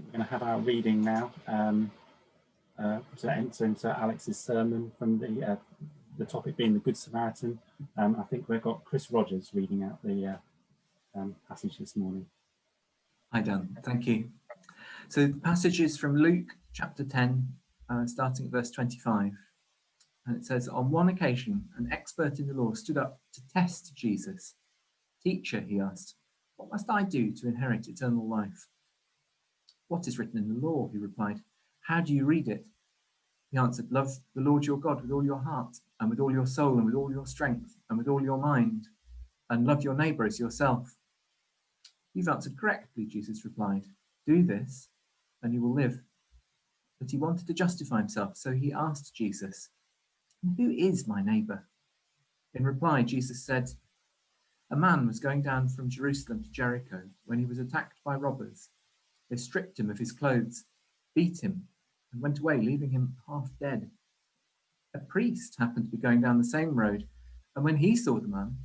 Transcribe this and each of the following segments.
We're going to have our reading now to enter into Alex's sermon from the topic being the Good Samaritan. I think we've got Chris Rogers reading out the passage this morning. Hi Dan, thank you. So the passage is from Luke chapter 10, starting at verse 25. And it says, on one occasion, an expert in the law stood up to test Jesus. Teacher, he asked, what must I do to inherit eternal life? What is written in the law? He replied. How do you read it? He answered, love the Lord your God with all your heart, and with all your soul, and with all your strength, and with all your mind, and love your neighbour as yourself. You've answered correctly, Jesus replied. Do this, and you will live. But he wanted to justify himself, so he asked Jesus, who is my neighbour? In reply, Jesus said, a man was going down from Jerusalem to Jericho when he was attacked by robbers. They stripped him of his clothes, beat him, and went away, leaving him half dead. A priest happened to be going down the same road, and when he saw the man,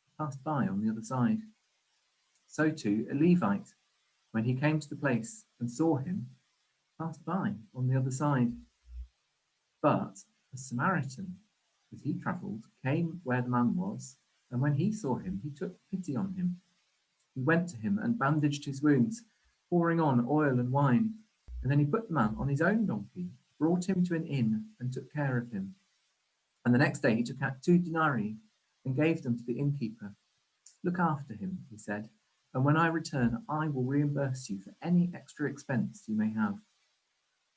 he passed by on the other side. So too, a Levite, when he came to the place and saw him, passed by on the other side. But a Samaritan, as he travelled, came where the man was, and when he saw him, he took pity on him. He went to him and bandaged his wounds, pouring on oil and wine. And then he put the man on his own donkey, brought him to an inn, and took care of him. And the next day he took out 2 denarii and gave them to the innkeeper. Look after him, he said, and when I return, I will reimburse you for any extra expense you may have.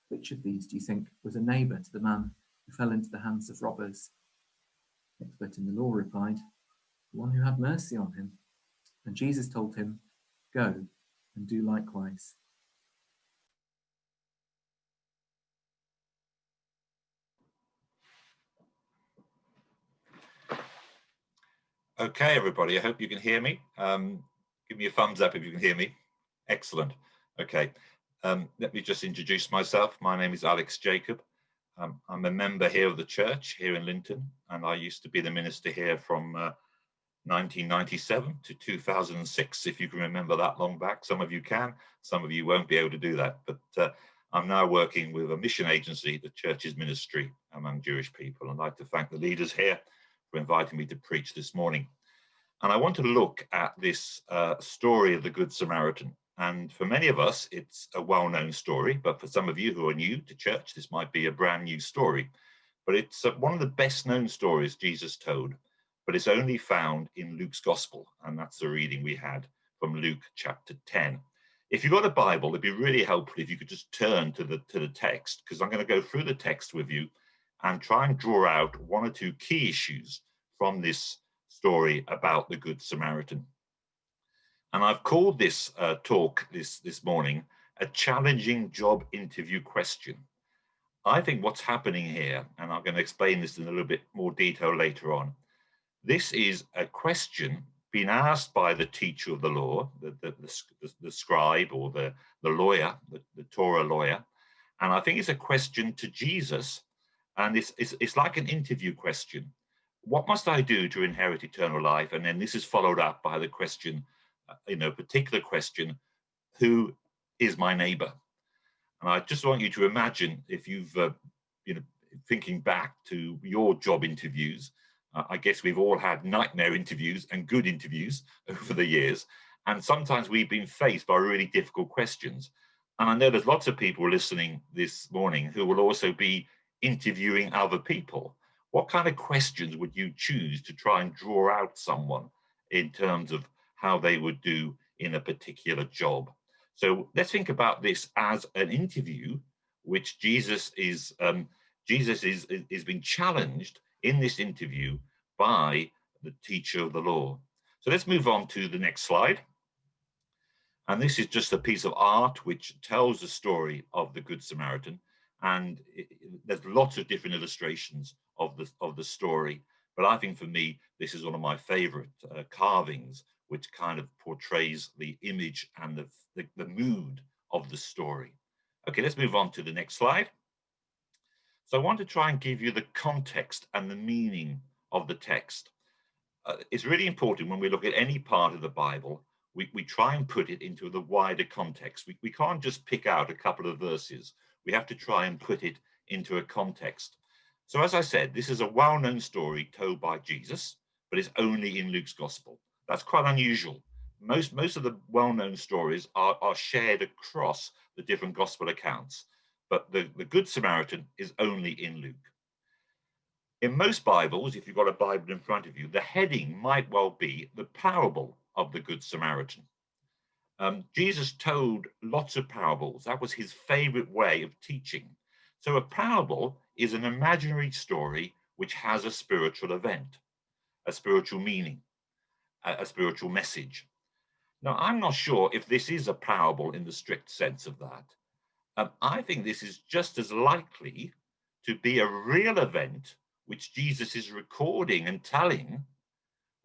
Which of these do you think was a neighbour to the man who fell into the hands of robbers? The expert in the law replied, the one who had mercy on him. And Jesus told him, go and do likewise. Okay, everybody, I hope you can hear me. Give me a thumbs up if you can hear me. Excellent. Okay, let me just introduce myself. My name is Alex Jacob. I'm a member here of the church here in Linton, and I used to be the minister here from 1997 to 2006, if you can remember that long back. Some of you can, some of you won't be able to do that, but I'm now working with a mission agency, the church's ministry among Jewish people. I'd like to thank the leaders here for inviting me to preach this morning. And I want to look at this story of the Good Samaritan. And for many of us, it's a well-known story, but for some of you who are new to church, this might be a brand new story. But it's one of the best known stories Jesus told, but it's only found in Luke's gospel. And that's the reading we had from Luke chapter 10. If you've got a Bible, it'd be really helpful if you could just turn to the text, because I'm going to go through the text with you and try and draw out 1 or 2 key issues from this story about the Good Samaritan. And I've called this talk this morning a challenging job interview question. I think what's happening here, and I'm going to explain this in a little bit more detail later on, this is a question being asked by the teacher of the law, the scribe or the lawyer, the Torah lawyer. And I think it's a question to Jesus. And it's like an interview question. What must I do to inherit eternal life? And then this is followed up by the question, particular question, who is my neighbor? And I just want you to imagine, if you've, thinking back to your job interviews, I guess we've all had nightmare interviews and good interviews over the years. And sometimes we've been faced by really difficult questions. And I know there's lots of people listening this morning who will also be interviewing other people. What kind of questions would you choose to try and draw out someone in terms of how they would do in a particular job? So let's think about this as an interview, which Jesus is being challenged in this interview by the teacher of the law. So let's move on to the next slide. And this is just a piece of art which tells the story of the Good Samaritan. And there's lots of different illustrations of the story, but I think for me this is one of my favorite carvings, which kind of portrays the image and the mood of the story. Okay, let's move on to the next slide. So I want to try and give you the context and the meaning of the text. It's really important when we look at any part of the Bible, we try and put it into the wider context. We can't just pick out a couple of verses. We have to try and put it into a context. So as I said, this is a well-known story told by Jesus, but it's only in Luke's gospel. That's quite unusual. Most of the well-known stories are shared across the different gospel accounts, but the Good Samaritan is only in Luke. In most Bibles, if you've got a Bible in front of you, the heading might well be the parable of the Good Samaritan. Jesus told lots of parables. That was his favorite way of teaching. So a parable is an imaginary story which has a spiritual event, a spiritual meaning, a spiritual message. Now, I'm not sure if this is a parable in the strict sense of that. I think this is just as likely to be a real event which Jesus is recording and telling,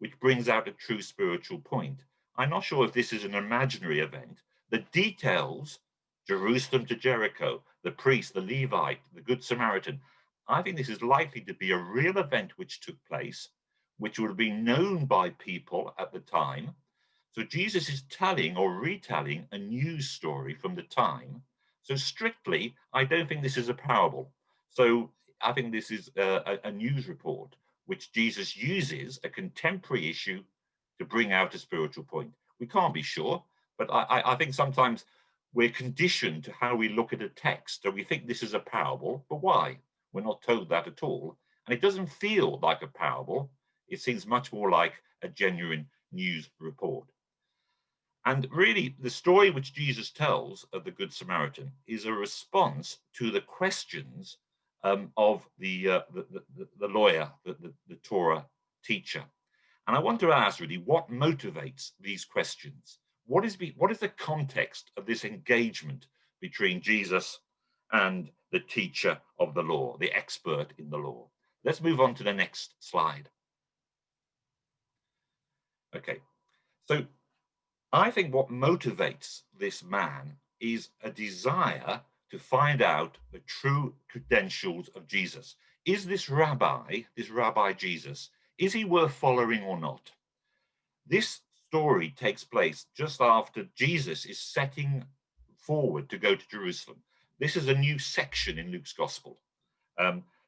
which brings out a true spiritual point. I'm not sure if this is an imaginary event. The details, Jerusalem to Jericho, the priest, the Levite, the Good Samaritan, I think this is likely to be a real event which took place, which would have been known by people at the time. So Jesus is telling or retelling a news story from the time. So strictly, I don't think this is a parable. So I think this is a news report, which Jesus uses a contemporary issue to bring out a spiritual point. We can't be sure, but I think sometimes we're conditioned to how we look at a text. So we think this is a parable, but why? We're not told that at all. And it doesn't feel like a parable. It seems much more like a genuine news report. And really, the story which Jesus tells of the Good Samaritan is a response to the questions of the lawyer, the Torah teacher. And I want to ask really, what motivates these questions? What is the context of this engagement between Jesus and the teacher of the law, the expert in the law? Let's move on to the next slide. Okay, so I think what motivates this man is a desire to find out the true credentials of Jesus. Is this rabbi Jesus, is he worth following or not? This story takes place just after Jesus is setting forward to go to Jerusalem. This is a new section in Luke's gospel.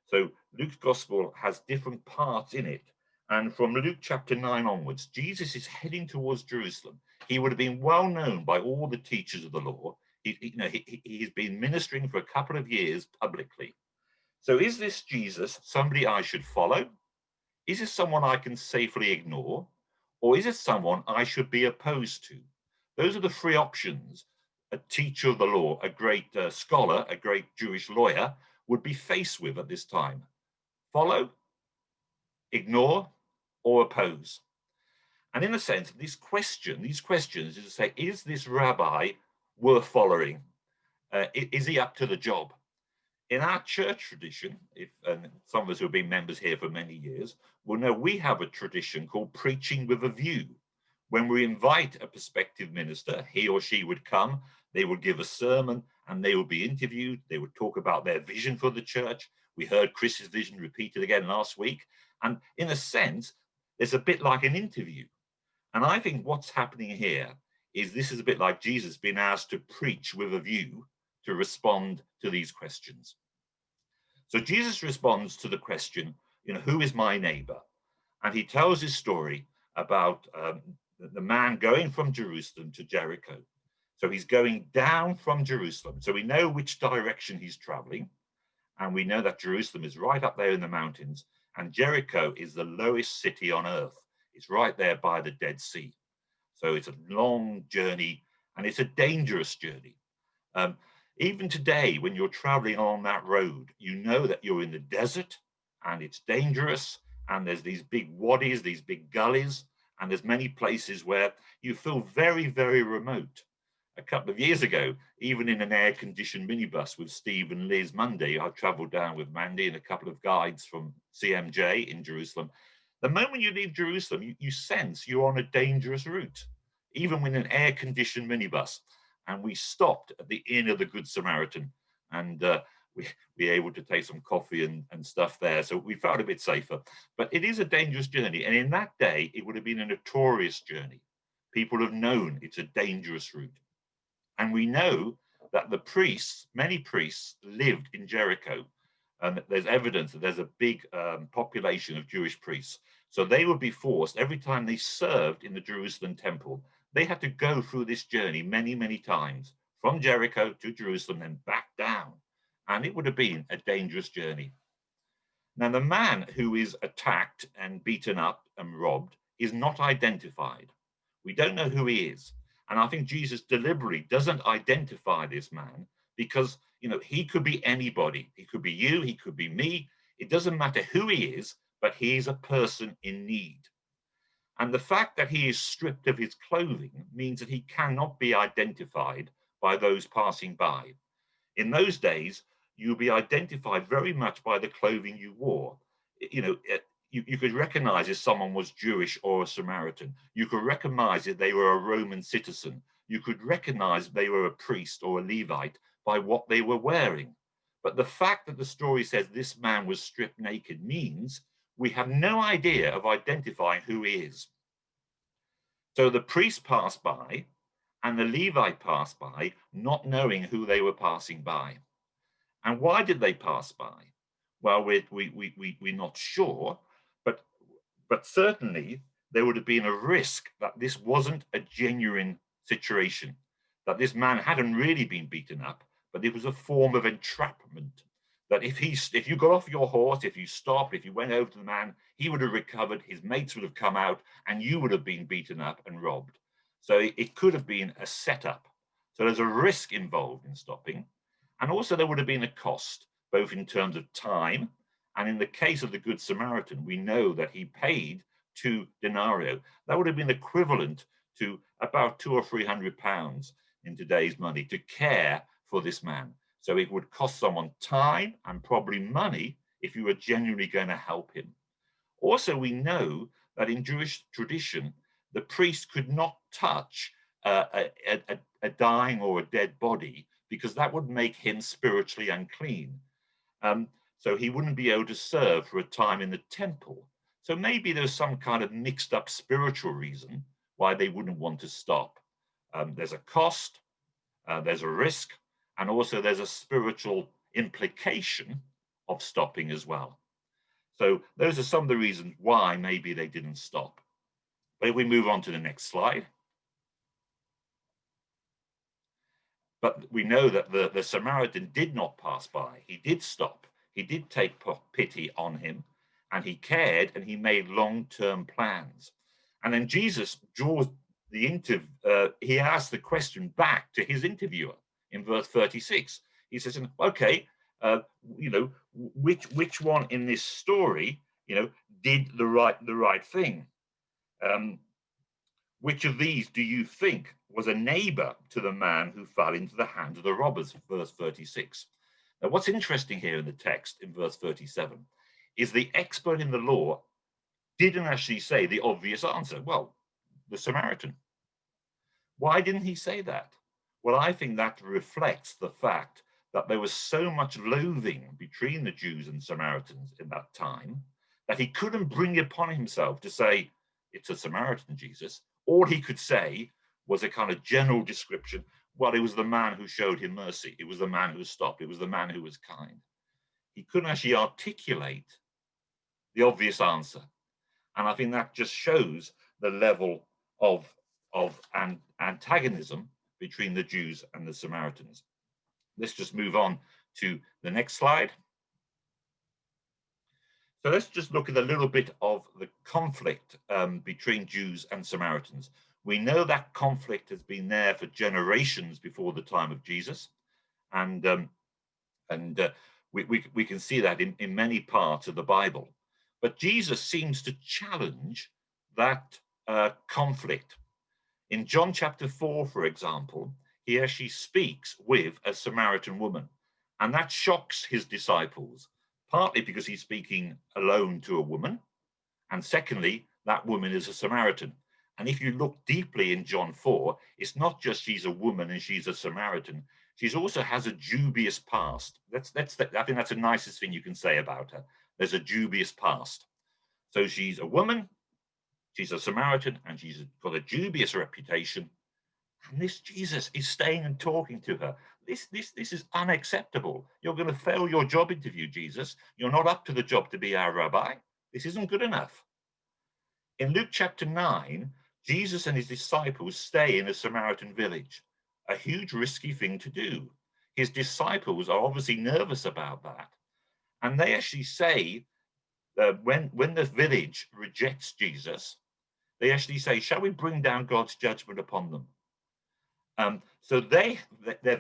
So Luke's gospel has different parts in it. And from Luke chapter 9 onwards, Jesus is heading towards Jerusalem. He would have been well known by all the teachers of the law. He's been ministering for a couple of years publicly. So is this Jesus somebody I should follow? Is this someone I can safely ignore? Or is it someone I should be opposed to? Those are the three options a teacher of the law, a great scholar, a great Jewish lawyer would be faced with at this time. Follow, ignore, or oppose. And in a sense, these questions is to say, is this rabbi worth following? Is he up to the job? In our church tradition, and some of us who have been members here for many years will know we have a tradition called preaching with a view. When we invite a prospective minister, he or she would come, they would give a sermon, and they would be interviewed. They would talk about their vision for the church. We heard Chris's vision repeated again last week. And in a sense, it's a bit like an interview. And I think what's happening here is this is a bit like Jesus being asked to preach with a view to respond to these questions. So Jesus responds to the question, who is my neighbor? And he tells his story about the man going from Jerusalem to Jericho. So he's going down from Jerusalem. So we know which direction he's traveling. And we know that Jerusalem is right up there in the mountains. And Jericho is the lowest city on earth. It's right there by the Dead Sea. So it's a long journey and it's a dangerous journey. Even today, when you're traveling on that road, you know that you're in the desert and it's dangerous. And there's these big wadis, these big gullies, and there's many places where you feel very, very remote. A couple of years ago, even in an air-conditioned minibus with Steve and Liz Monday, I traveled down with Mandy and a couple of guides from CMJ in Jerusalem. The moment you leave Jerusalem, you sense you're on a dangerous route, even with an air-conditioned minibus. And we stopped at the Inn of the Good Samaritan, and we were able to take some coffee and stuff there. So we felt a bit safer. But it is a dangerous journey. And in that day, it would have been a notorious journey. People have known it's a dangerous route. And we know that the priests, many priests, lived in Jericho. And there's evidence that there's a big population of Jewish priests. So they would be forced, every time they served in the Jerusalem temple, they had to go through this journey many, many times, from Jericho to Jerusalem and back down. And it would have been a dangerous journey. Now, the man who is attacked and beaten up and robbed is not identified. We don't know who he is. And I think Jesus deliberately doesn't identify this man because, you know, he could be anybody. He could be you, he could be me. It doesn't matter who he is, but he is a person in need. And the fact that he is stripped of his clothing means that he cannot be identified by those passing by. In those days, you'll be identified very much by the clothing you wore. You know, you could recognize if someone was Jewish or a Samaritan. You could recognize if they were a Roman citizen. You could recognize if they were a priest or a Levite by what they were wearing. But the fact that the story says this man was stripped naked means we have no idea of identifying who he is. So the priest passed by and the Levite passed by, not knowing who they were passing by. And why did they pass by? Well, we're not sure, but certainly there would have been a risk that this wasn't a genuine situation, that this man hadn't really been beaten up, but it was a form of entrapment. That if you got off your horse, if you stopped, if you went over to the man, he would have recovered, his mates would have come out, and you would have been beaten up and robbed. So it could have been a setup. So there's a risk involved in stopping. And also there would have been a cost, both in terms of time, and in the case of the Good Samaritan, we know that he paid 2 denarii. That would have been equivalent to about £200 or £300 in today's money to care for this man. So it would cost someone time and probably money if you were genuinely going to help him. Also, we know that in Jewish tradition, the priest could not touch a dying or a dead body because that would make him spiritually unclean. So he wouldn't be able to serve for a time in the temple. So maybe there's some kind of mixed up spiritual reason why they wouldn't want to stop. There's a cost, there's a risk, and also there's a spiritual implication of stopping as well. So those are some of the reasons why maybe they didn't stop. But if we move on to the next slide. But we know that the Samaritan did not pass by. He did stop. He did take pity on him, and he cared, and he made long-term plans. And then Jesus draws he asked the question back to his interviewer in verse 36. He says, okay, you know, which one in this story, you know, did the right thing? Which of these do you think was a neighbor to the man who fell into the hands of the robbers? Verse 36. Now, what's interesting here in the text in verse 37 is the expert in the law didn't actually say the obvious answer. Well, the Samaritan. Why didn't he say that? Well, I think that reflects the fact that there was so much loathing between the Jews and Samaritans in that time that he couldn't bring it upon himself to say, it's a Samaritan, Jesus. All he could say was a kind of general description. Well, it was the man who showed him mercy. It was the man who stopped. It was the man who was kind. He couldn't actually articulate the obvious answer. And I think that just shows the level of antagonism between the Jews and the Samaritans. Let's just move on to the next slide. So let's just look at a little bit of the conflict between Jews and Samaritans. We know that conflict has been there for generations before the time of Jesus. And we can see that in many parts of the Bible. But Jesus seems to challenge that conflict. In John chapter 4, for example, he actually speaks with a Samaritan woman. And that shocks his disciples, partly because he's speaking alone to a woman. And secondly, that woman is a Samaritan. And if you look deeply in John 4, it's not just she's a woman and she's a Samaritan. She also has a dubious past. I think that's the nicest thing you can say about her. There's a dubious past. So she's a woman. She's a Samaritan and she's got a dubious reputation. And this Jesus is staying and talking to her. This is unacceptable. You're going to fail your job interview, Jesus. You're not up to the job to be our rabbi. This isn't good enough. In Luke chapter 9, Jesus and his disciples stay in a Samaritan village, a huge risky thing to do. His disciples are obviously nervous about that. And they actually say that when the village rejects Jesus, they actually say, shall we bring down God's judgment upon them? So they're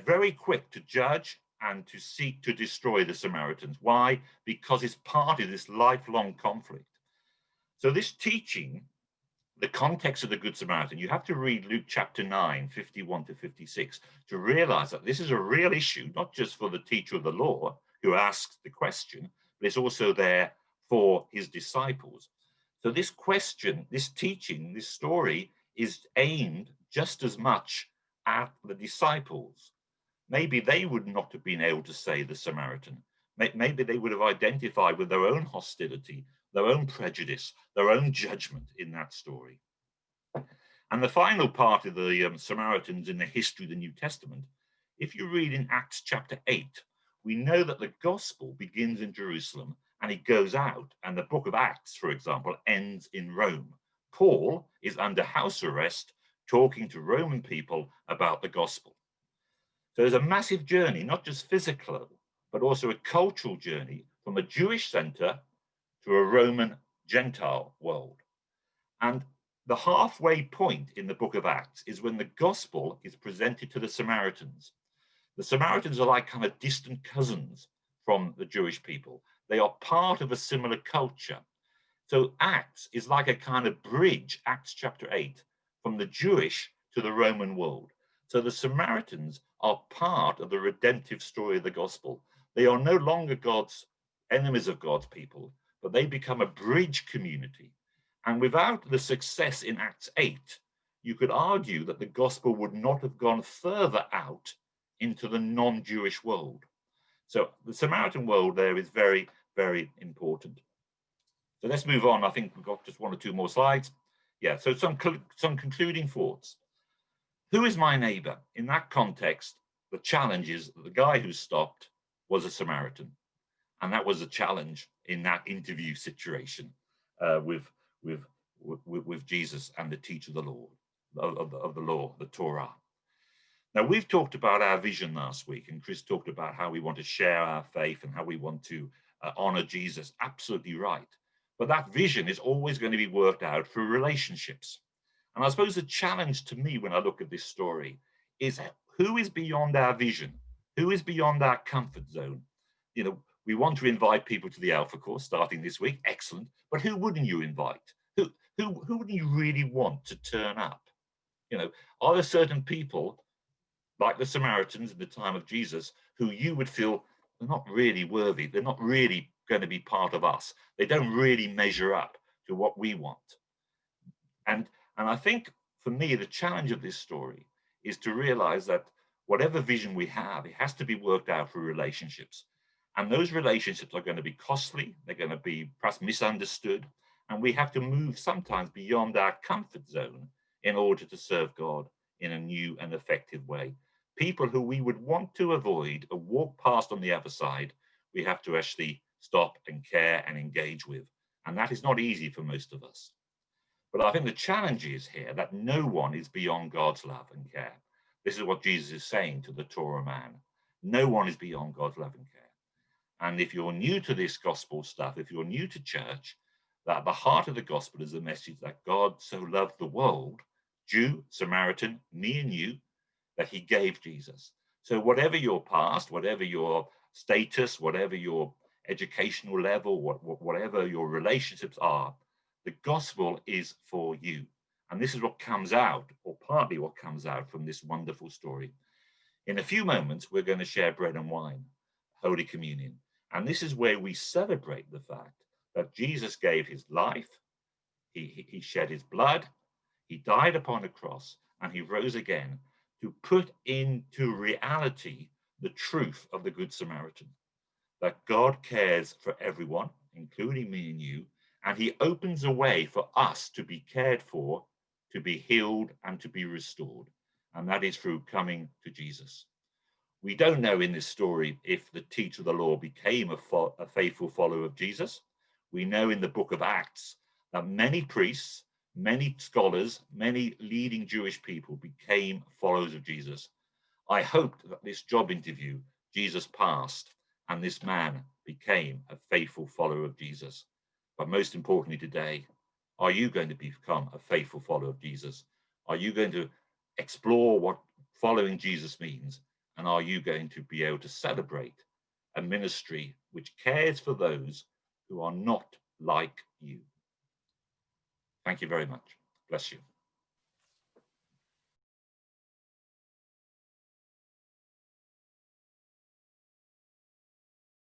very quick to judge and to seek to destroy the Samaritans. Why? Because it's part of this lifelong conflict. So this teaching, the context of the Good Samaritan, you have to read Luke chapter 9, 51 to 56, to realize that this is a real issue, not just for the teacher of the law who asks the question, but it's also there for his disciples. So this question, this teaching, this story is aimed just as much at the disciples. Maybe they would not have been able to say the Samaritan. Maybe they would have identified with their own hostility, their own prejudice, their own judgment in that story. And the final part of the Samaritans in the history of the New Testament, if you read in Acts chapter 8, we know that the gospel begins in Jerusalem and it goes out. And the book of Acts, for example, ends in Rome. Paul is under house arrest talking to Roman people about the gospel. So there's a massive journey, not just physical, but also a cultural journey from a Jewish center to a Roman Gentile world. And the halfway point in the book of Acts is when the gospel is presented to the Samaritans. The Samaritans are like kind of distant cousins from the Jewish people. They are part of a similar culture. So Acts is like a kind of bridge, Acts chapter 8, from the Jewish to the Roman world. So the Samaritans are part of the redemptive story of the gospel. They are no longer God's enemies of God's people, but they become a bridge community. And without the success in Acts 8, you could argue that the gospel would not have gone further out into the non-Jewish world. So the Samaritan world there is very, very important. So let's move on. I think we've got just one or two more slides. Yeah, so some concluding thoughts. Who is my neighbor? In that context, the challenge is that the guy who stopped was a Samaritan. And that was a challenge in that interview situation with Jesus and the teacher of the law, of the law, the Torah. Now, we've talked about our vision last week, and Chris talked about how we want to share our faith and how we want to honor Jesus. Absolutely right. But that vision is always going to be worked out through relationships. And I suppose the challenge to me when I look at this story is who is beyond our vision? Who is beyond our comfort zone? You know, we want to invite people to the Alpha course starting this week. Excellent. But who wouldn't you invite? Who wouldn't you really want to turn up? You know, are there certain people like the Samaritans in the time of Jesus who you would feel they're not really worthy? They're not really going to be part of us. They don't really measure up to what we want. And I think for me, the challenge of this story is to realize that whatever vision we have, it has to be worked out through relationships. And those relationships are going to be costly. They're going to be perhaps misunderstood. And we have to move sometimes beyond our comfort zone in order to serve God in a new and effective way. People who we would want to avoid or walk past on the other side, we have to actually stop and care and engage with. And that is not easy for most of us. But I think the challenge is here that no one is beyond God's love and care. This is what Jesus is saying to the Torah man. No one is beyond God's love and care. And if you're new to this gospel stuff, if you're new to church, that the heart of the gospel is the message that God so loved the world, Jew, Samaritan, me and you, that he gave Jesus. So whatever your past, whatever your status, whatever your educational level, whatever your relationships are, the gospel is for you. And this is what comes out, or partly what comes out from this wonderful story. In a few moments, we're going to share bread and wine, Holy Communion. And this is where we celebrate the fact that Jesus gave his life, he shed his blood, he died upon a cross, and he rose again to put into reality the truth of the Good Samaritan, that God cares for everyone, including me and you, and he opens a way for us to be cared for, to be healed, and to be restored. And that is through coming to Jesus. We don't know in this story if the teacher of the law became a faithful follower of Jesus. We know in the book of Acts that many priests, many scholars, many leading Jewish people became followers of Jesus. I hoped that this job interview Jesus passed and this man became a faithful follower of Jesus. But most importantly today, are you going to become a faithful follower of Jesus? Are you going to explore what following Jesus means? And are you going to be able to celebrate a ministry which cares for those who are not like you? Thank you very much. Bless you.